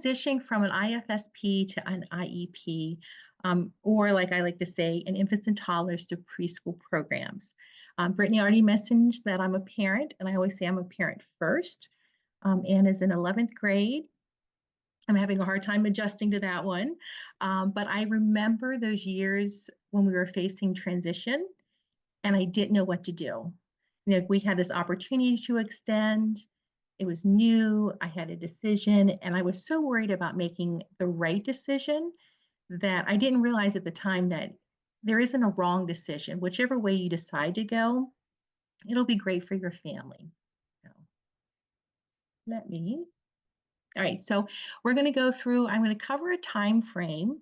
transitioning from an IFSP to an IEP, or like I like to say, an infants and toddlers to preschool programs. Brittany already mentioned that I'm a parent, and I always say I'm a parent first. Anne is in 11th grade. I'm having a hard time adjusting to that one. But I remember those years when we were facing transition and I didn't know what to do. You know, we had this opportunity to extend. It was new. I had a decision, and I was so worried about making the right decision that I didn't realize at the time that there isn't a wrong decision. Whichever way you decide to go, it'll be great for your family. So all right, so we're going to go through, I'm going to cover a time frame,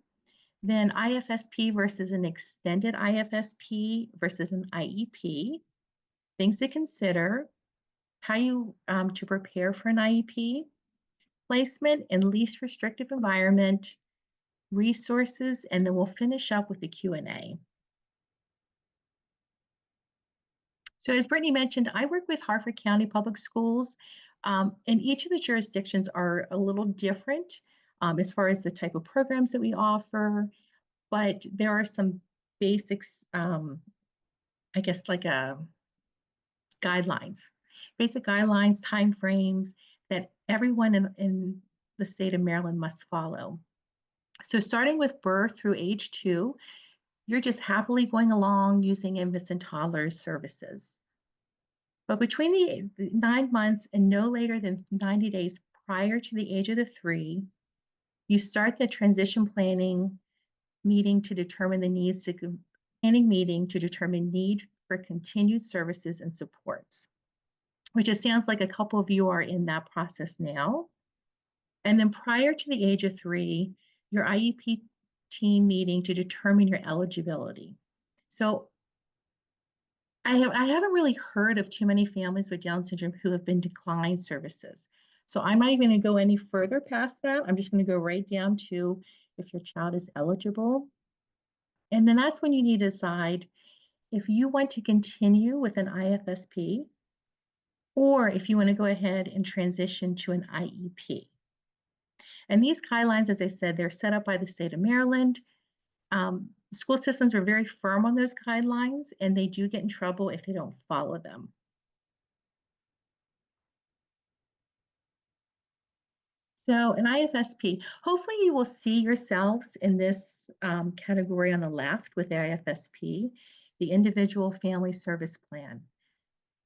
then IFSP versus an extended IFSP versus an IEP, things to consider, how you to prepare for an IEP, placement in least restrictive environment, resources, and then we'll finish up with the Q&A. So as Brittany mentioned, I work with Harford County Public Schools, and each of the jurisdictions are a little different as far as the type of programs that we offer, but there are some basics, I guess like guidelines, basic guidelines, timeframes that everyone in the state of Maryland must follow. So starting with birth through age 2, you're just happily going along using infants and toddlers services. But between the 9 months and no later than 90 days prior to the age of the 3, you start the transition planning meeting to determine the needs to planning meeting to determine need for continued services and supports, which it sounds like a couple of you are in that process now. And then prior to the age of 3, your IEP team meeting to determine your eligibility. So I haven't really heard of too many families with Down syndrome who have been declined services. So I'm not even going to go any further past that. I'm just going to go right down to if your child is eligible. And then that's when you need to decide if you want to continue with an IFSP or if you want to go ahead and transition to an IEP. And these guidelines, as I said, they're set up by the state of Maryland. School systems are very firm on those guidelines, and they do get in trouble if they don't follow them. So an IFSP, hopefully you will see yourselves in this category on the left with the IFSP, the Individual Family Service Plan.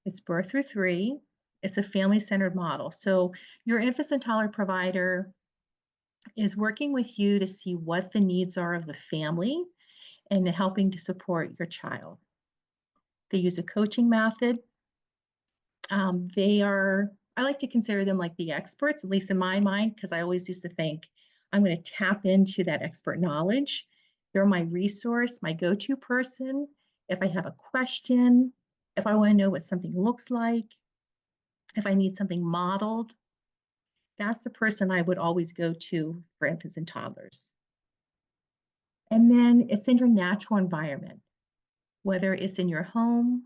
It's birth through 3. It's a family-centered model. So your infant and toddler provider is working with you to see what the needs are of the family and helping to support your child. They use a coaching method. I like to consider them like the experts, at least in my mind, because I always used to think, I'm going to tap into that expert knowledge. They're my resource, my go-to person. If I have a question, if I want to know what something looks like, if I need something modeled, that's the person I would always go to for infants and toddlers. And then it's in your natural environment, whether it's in your home,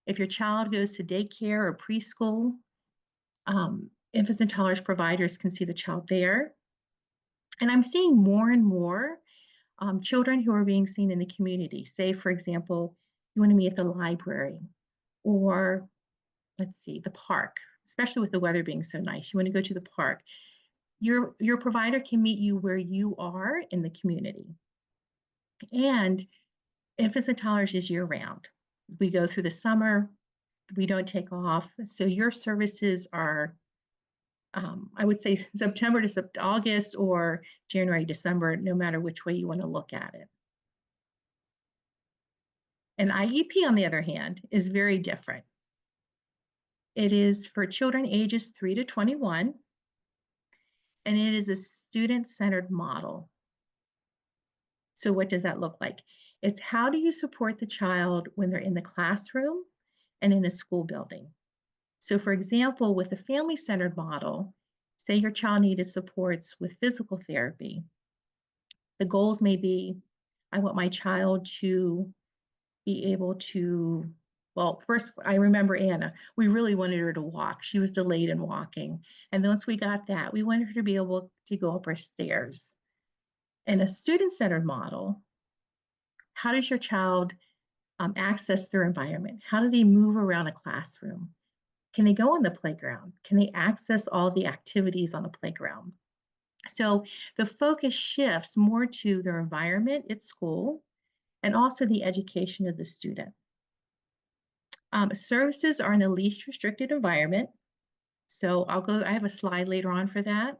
if your child goes to daycare or preschool, infants and toddlers providers can see the child there. And I'm seeing more and more children who are being seen in the community. Say, for example, you want to meet at the library or, let's see, the park, especially with the weather being so nice. You want to go to the park. Your provider can meet you where you are in the community. And infants and toddlers is year-round. We go through the summer. We don't take off. So your services are, I would say, September to August or January, December, no matter which way you want to look at it. An IEP, on the other hand, is very different. It is for children ages 3 to 21, and it is a student-centered model. So what does that look like? It's how do you support the child when they're in the classroom and in a school building. So for example, with a family-centered model, say your child needed supports with physical therapy. The goals may be, I want my child to be able to Well, first, I remember Anna. We really wanted her to walk. She was delayed in walking. And once we got that, we wanted her to be able to go up our stairs. In a student-centered model, how does your child access their environment? How do they move around a classroom? Can they go on the playground? Can they access all the activities on the playground? So the focus shifts more to their environment at school and also the education of the student. Services are in the least restricted environment. So I have a slide later on for that.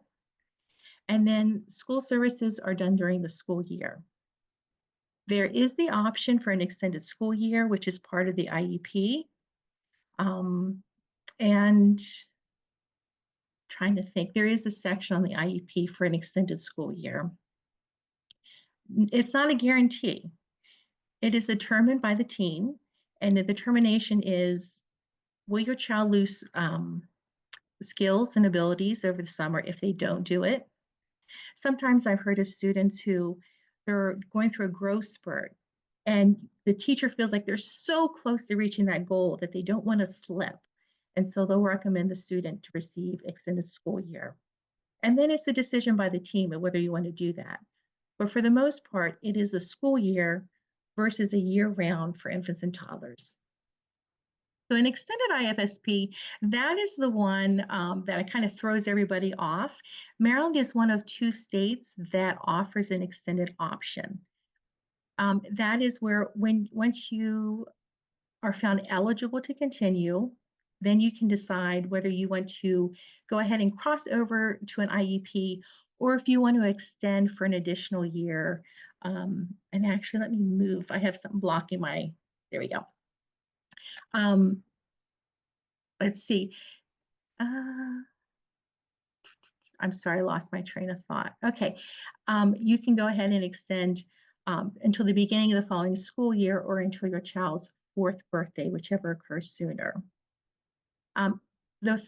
And then school services are done during the school year. There is the option for an extended school year, which is part of the IEP. And trying to think, there is a section on the IEP for an extended school year. It's not a guarantee. It is determined by the team, and the determination is, will your child lose skills and abilities over the summer if they don't do it? Sometimes I've heard of students who they're going through a growth spurt, and the teacher feels like they're so close to reaching that goal that they don't want to slip. And so they'll recommend the student to receive extended school year. And then it's a decision by the team of whether you want to do that. But for the most part, it is a school year versus a year round for infants and toddlers. So an extended IFSP, that is the one that kind of throws everybody off. Maryland is one of 2 states that offers an extended option. That is where once you are found eligible to continue, then you can decide whether you want to go ahead and cross over to an IEP or if you want to extend for an additional year. And actually, let me move. I have something blocking my, there we go. Let's see. I'm sorry, I lost my train of thought. Okay, you can go ahead and extend until the beginning of the following school year or until your child's 4th birthday, whichever occurs sooner. The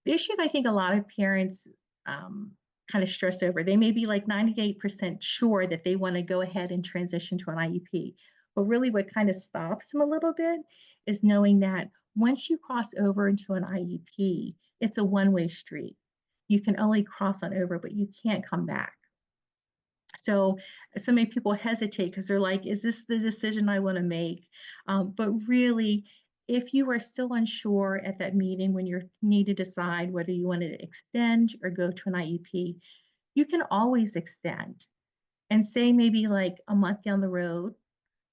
issue that I think a lot of parents kind of stress over, they may be like 98% sure that they want to go ahead and transition to an IEP. But really what kind of stops them a little bit is knowing that once you cross over into an IEP, it's a one-way street. You can only cross on over, but you can't come back. So many people hesitate because they're like, is this the decision I want to make? But really, if you are still unsure at that meeting when you need to decide whether you want to extend or go to an IEP, you can always extend and say maybe like a month down the road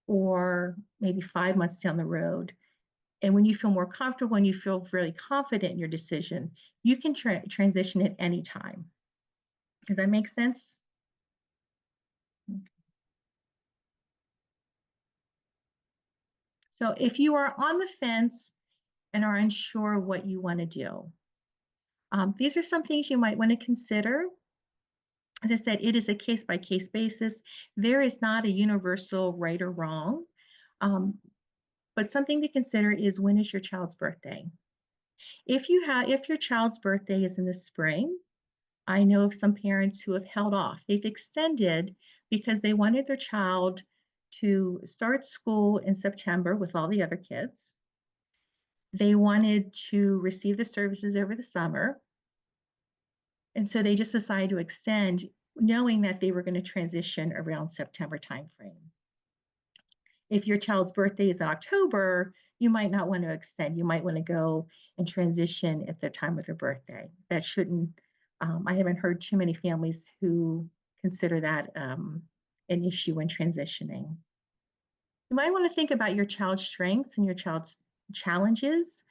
or maybe 5 months down the road. And when you feel more comfortable and you feel really confident in your decision, you can transition at any time. Does that make sense? So if you are on the fence and are unsure what you want to do, these are some things you might want to consider. As I said, it is a case-by-case basis. There is not a universal right or wrong, but something to consider is, when is your child's birthday? If your child's birthday is in the spring, I know of some parents who have held off. They've extended because they wanted their child to start school in September with all the other kids. They wanted to receive the services over the summer. And so they just decided to extend, knowing that they were going to transition around September timeframe. If your child's birthday is in October, you might not want to extend. You might want to go and transition at the time of their birthday. That shouldn't, I haven't heard too many families who consider that an issue when transitioning. You might want to think about your child's strengths and your child's challenges.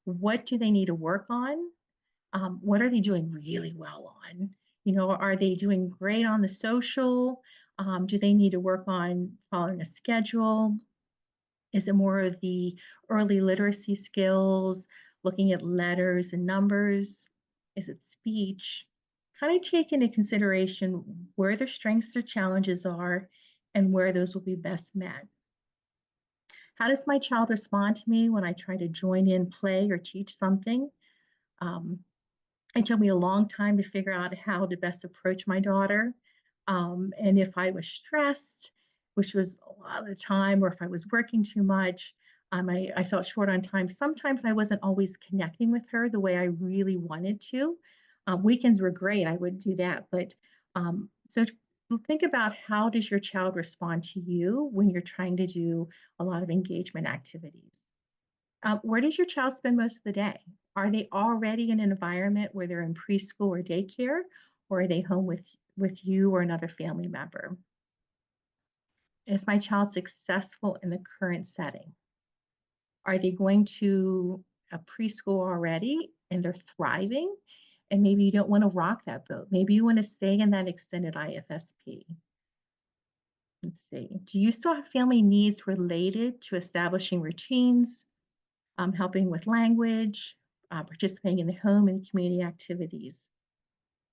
What do they need to work on? What are they doing really well on? You know, are they doing great on the social? Do they need to work on following a schedule? Is it more of the early literacy skills, looking at letters and numbers? Is it speech? Kind of take into consideration where their strengths or challenges are and where those will be best met. How does my child respond to me when I try to join in, play, or teach something? It took me a long time to figure out how to best approach my daughter. And if I was stressed, which was a lot of the time, or if I was working too much, I felt short on time. Sometimes I wasn't always connecting with her the way I really wanted to. Weekends were great. I would do that. But so think about, how does your child respond to you when you're trying to do a lot of engagement activities? Where does your child spend most of the day? Are they already in an environment where they're in preschool or daycare, or are they home with you or another family member? Is my child successful in the current setting? Are they going to a preschool already and they're thriving? And maybe you don't want to rock that boat. Maybe you want to stay in that extended IFSP. Let's see. Do you still have family needs related to establishing routines, helping with language, participating in the home and community activities?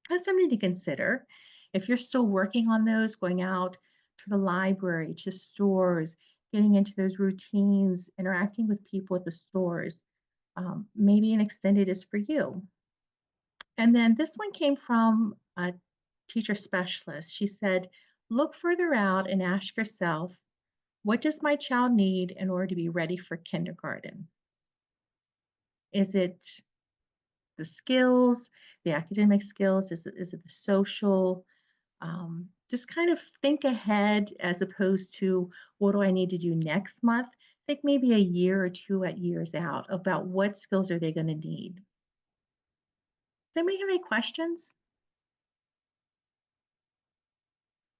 That's something to consider. If you're still working on those, going out to the library, to stores, getting into those routines, interacting with people at the stores, maybe an extended is for you. And then this one came from a teacher specialist. She said, look further out and ask yourself, what does my child need in order to be ready for kindergarten? Is it the skills, the academic skills? Is it the social? Just kind of think ahead as opposed to, what do I need to do next month? Think maybe a year or two at years out about what skills are they going to need. Does anybody have any questions?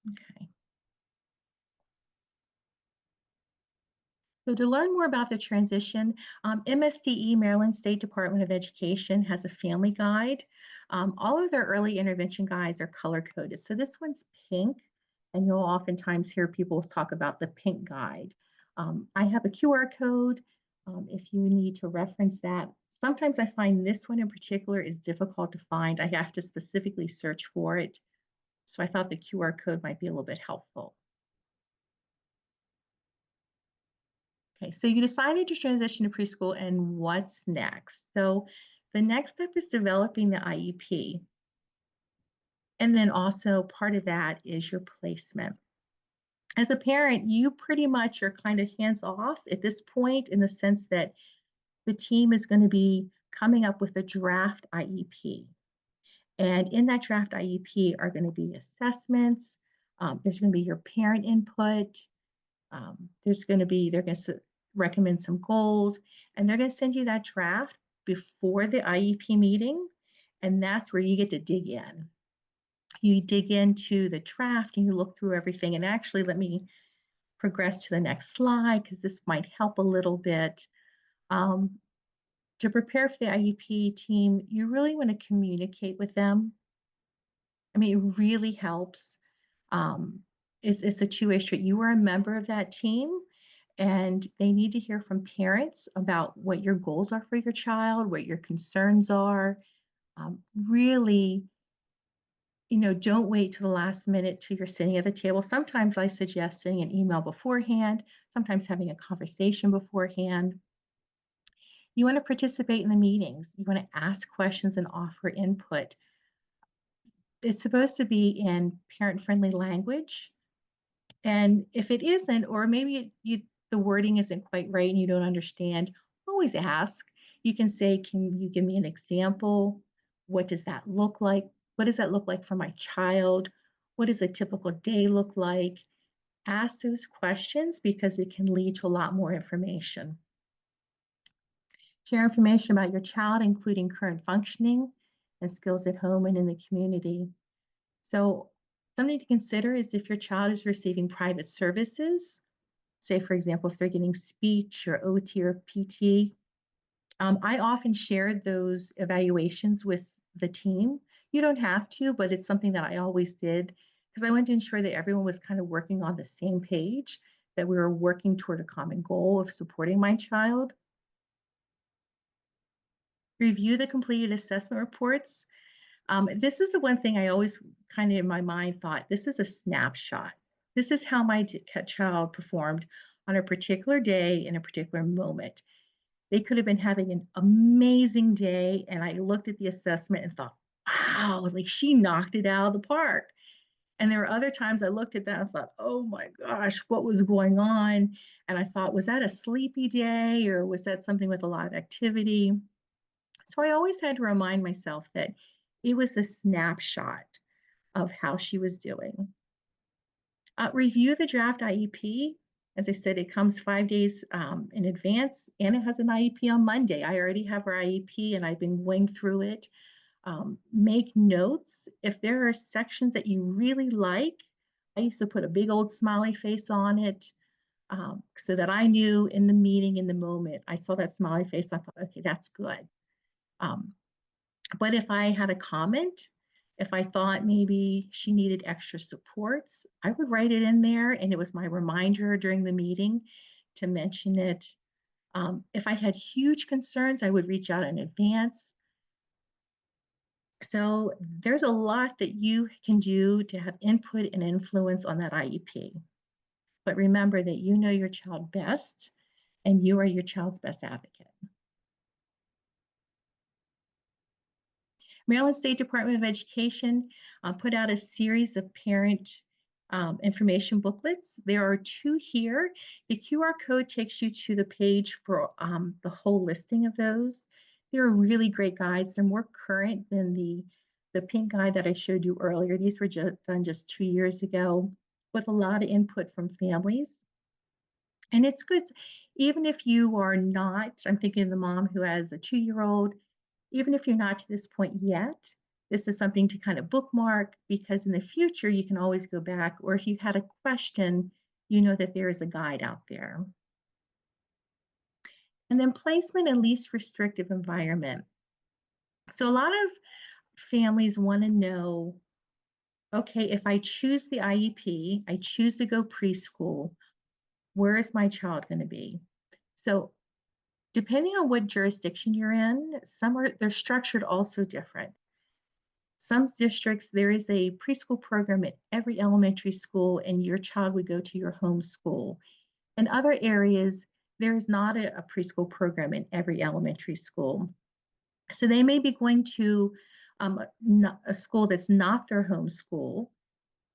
Okay. So to learn more about the transition, MSDE, Maryland State Department of Education, has a family guide. All of their early intervention guides are color coded. So this one's pink, and you'll oftentimes hear people talk about the pink guide. I have a QR code if you need to reference that. Sometimes I find this one in particular is difficult to find. I have to specifically search for it. So I thought the QR code might be a little bit helpful. Okay, so you decided to transition to preschool, and what's next? So the next step is developing the IEP. And then also part of that is your placement. As a parent, you pretty much are kind of hands off at this point, in the sense that the team is going to be coming up with a draft IEP. And in that draft IEP are going to be assessments. There's going to be your parent input. They're going to recommend some goals, and they're going to send you that draft before the IEP meeting. And that's where you get to dig in. You dig into the draft and you look through everything. And actually, let me progress to the next slide, because this might help a little bit. To prepare for the IEP team, you really want to communicate with them. I mean, it really helps. It's a two-way street. You are a member of that team, and they need to hear from parents about what your goals are for your child, what your concerns are. Really, don't wait till the last minute till you're sitting at the table. Sometimes I suggest sending an email beforehand, sometimes having a conversation beforehand. You want to participate in the meetings. You want to ask questions and offer input. It's supposed to be in parent-friendly language. And if it isn't, or maybe the wording isn't quite right and you don't understand, always ask. You can say, can you give me an example? What does that look like? What does that look like for my child? What does a typical day look like? Ask those questions, because it can lead to a lot more information. Share information about your child, including current functioning and skills at home and in the community. So something to consider is if your child is receiving private services, say, for example, if they're getting speech or OT or PT. I often share those evaluations with the team. You don't have to, but it's something that I always did, because I wanted to ensure that everyone was kind of working on the same page, that we were working toward a common goal of supporting my child. Review the completed assessment reports. This is the one thing I always kind of in my mind thought, this is a snapshot. This is how my child performed on a particular day in a particular moment. They could have been having an amazing day, and I looked at the assessment and thought, wow, like she knocked it out of the park. And there were other times I looked at that and thought, oh my gosh, what was going on? And I thought, was that a sleepy day or was that something with a lot of activity? So I always had to remind myself that it was a snapshot of how she was doing. Review the draft IEP. As I said, it comes 5 days in advance, and it has an IEP on Monday. I already have our IEP, and I've been going through it. Make notes. If there are sections that you really like, I used to put a big old smiley face on it so that I knew in the meeting, in the moment, I saw that smiley face. I thought, okay, that's good. Um, but if I had a comment, if I thought maybe she needed extra supports, I would write it in there, and it was my reminder during the meeting to mention it. If I had huge concerns, I would reach out in advance. So there's a lot that you can do to have input and influence on that IEP. But remember that you know your child best, and you are your child's best advocate. Maryland State Department of Education put out a series of parent information booklets. There are 2 here. The QR code takes you to the page for the whole listing of those. They're really great guides. They're more current than the pink guide that I showed you earlier. These were done just 2 years ago with a lot of input from families. And it's good, even if you are not, I'm thinking of the mom who has a 2-year-old, even if you're not to this point yet, this is something to kind of bookmark because in the future you can always go back, or if you had a question, you know that there is a guide out there. And then placement and least restrictive environment. So a lot of families want to know, okay, if I choose the IEP, I choose to go preschool, where is my child going to be? So depending on what jurisdiction you're in, they're structured also different. Some districts, there is a preschool program at every elementary school, and your child would go to your home school. In other areas, there is not a preschool program in every elementary school. So they may be going to a school that's not their home school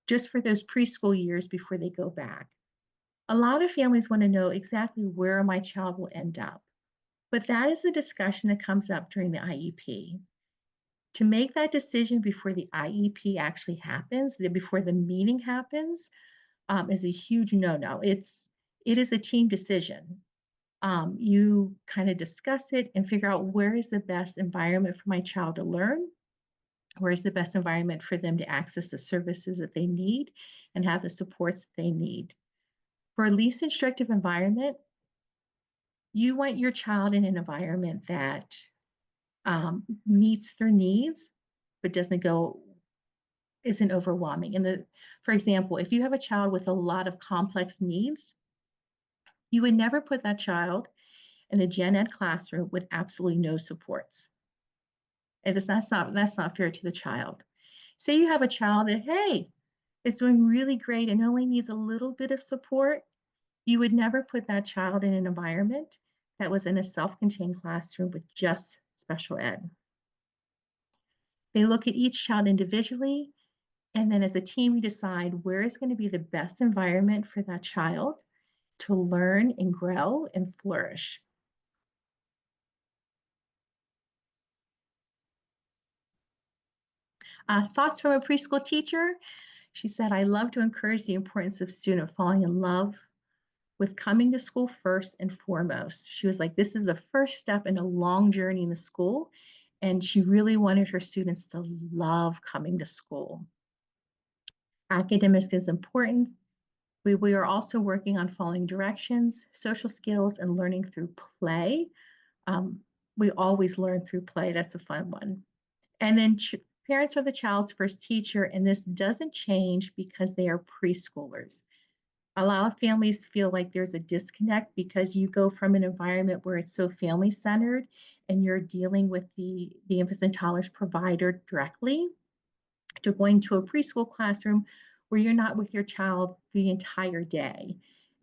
just for those preschool years before they go back. A lot of families want to know exactly where my child will end up. But that is a discussion that comes up during the IEP. To make that decision before the IEP actually happens, before the meeting happens, is a huge no-no. It is a team decision. You kind of discuss it and figure out where is the best environment for my child to learn, where is the best environment for them to access the services that they need and have the supports they need. For a least instructive environment, you want your child in an environment that meets their needs, but isn't overwhelming. For example, if you have a child with a lot of complex needs, you would never put that child in a gen ed classroom with absolutely no supports. And that's not fair to the child. Say you have a child that, hey, is doing really great and only needs a little bit of support. You would never put that child in an environment that was in a self-contained classroom with just special ed. They look at each child individually, and then as a team, we decide where is going to be the best environment for that child to learn and grow and flourish. Thoughts from a preschool teacher. She said, I love to encourage the importance of student falling in love with coming to school first and foremost. She was like, this is the first step in a long journey in the school. And she really wanted her students to love coming to school. Academics is important. We are also working on following directions, social skills, and learning through play. We always learn through play. That's a fun one. And then parents are the child's first teacher, and this doesn't change because they are preschoolers. A lot of families feel like there's a disconnect because you go from an environment where it's so family-centered and you're dealing with the infants and toddlers provider directly to going to a preschool classroom where you're not with your child the entire day.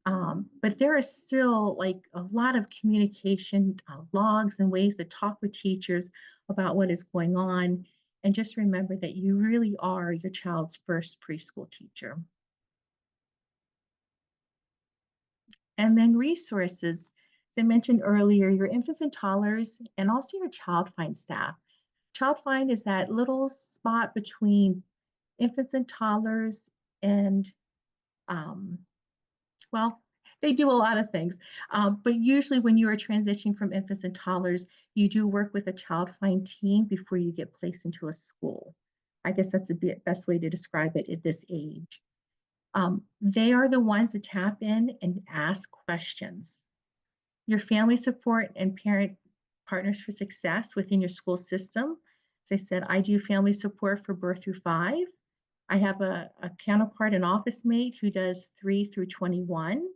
But there is still like a lot of communication logs and ways to talk with teachers about what is going on. And just remember that you really are your child's first preschool teacher. And then resources. As I mentioned earlier, your infants and toddlers and also your Child Find staff. Child Find is that little spot between infants and toddlers and, um, well, they do a lot of things. But usually when you are transitioning from infants and toddlers, you do work with a Child Find team before you get placed into a school. I guess that's the best way to describe it at this age. They are the ones that tap in and ask questions. Your family support and parent partners for success within your school system. As I said, I do family support for birth through 5. I have a counterpart, an office mate who does 3 through 21.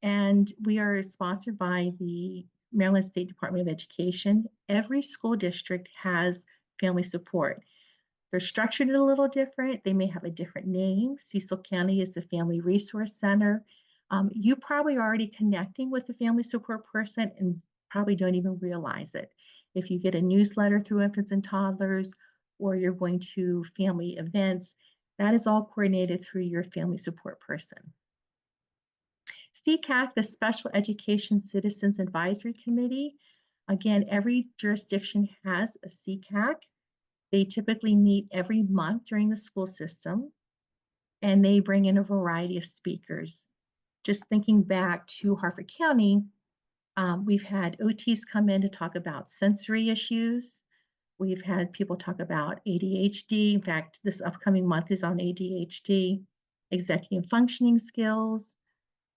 And we are sponsored by the Maryland State Department of Education. Every school district has family support. They're structured a little different. They may have a different name. Cecil County is the Family Resource Center. You probably are already connecting with the family support person and probably don't even realize it. If you get a newsletter through infants and toddlers, or you're going to family events, that is all coordinated through your family support person. CCAC, the Special Education Citizens Advisory Committee. Again, every jurisdiction has a CCAC. They typically meet every month during the school system, and they bring in a variety of speakers. Just thinking back to Harford County, we've had OTs come in to talk about sensory issues. We've had people talk about ADHD. In fact, this upcoming month is on ADHD, executive functioning skills.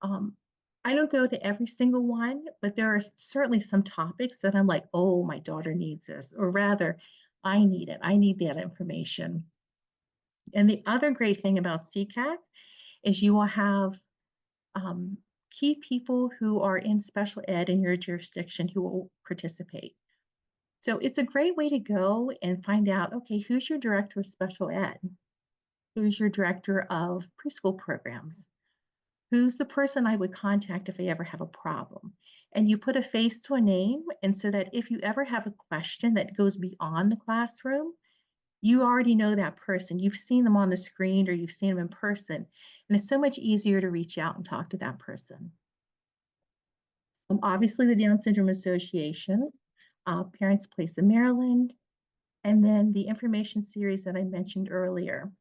I don't go to every single one, but there are certainly some topics that I'm like, oh, my daughter needs this, or rather, I need it. I need that information. And the other great thing about CCAC is you will have key people who are in special ed in your jurisdiction who will participate. So it's a great way to go and find out, okay, who's your director of special ed? Who's your director of preschool programs? Who's the person I would contact if I ever have a problem? And you put a face to a name, and so that if you ever have a question that goes beyond the classroom, you already know that person. You've seen them on the screen or you've seen them in person, and it's so much easier to reach out and talk to that person. Obviously, the Down Syndrome Association, Parents Place in Maryland, and then the information series that I mentioned earlier.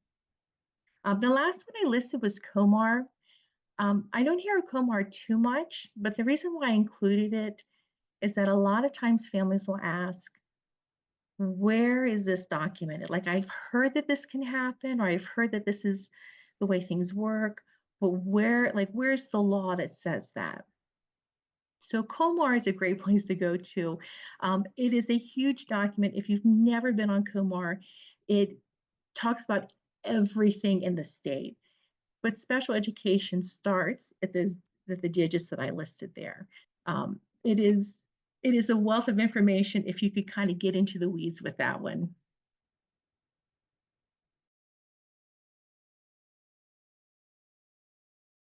The last one I listed was COMAR. I don't hear COMAR too much, but the reason why I included it is that a lot of times families will ask, where is this documented? Like, I've heard that this can happen, or I've heard that this is the way things work, but where's the law that says that? So COMAR is a great place to go to. It is a huge document. If you've never been on COMAR, it talks about everything in the state. But special education starts at the digits that I listed there. It is a wealth of information if you could kind of get into the weeds with that one.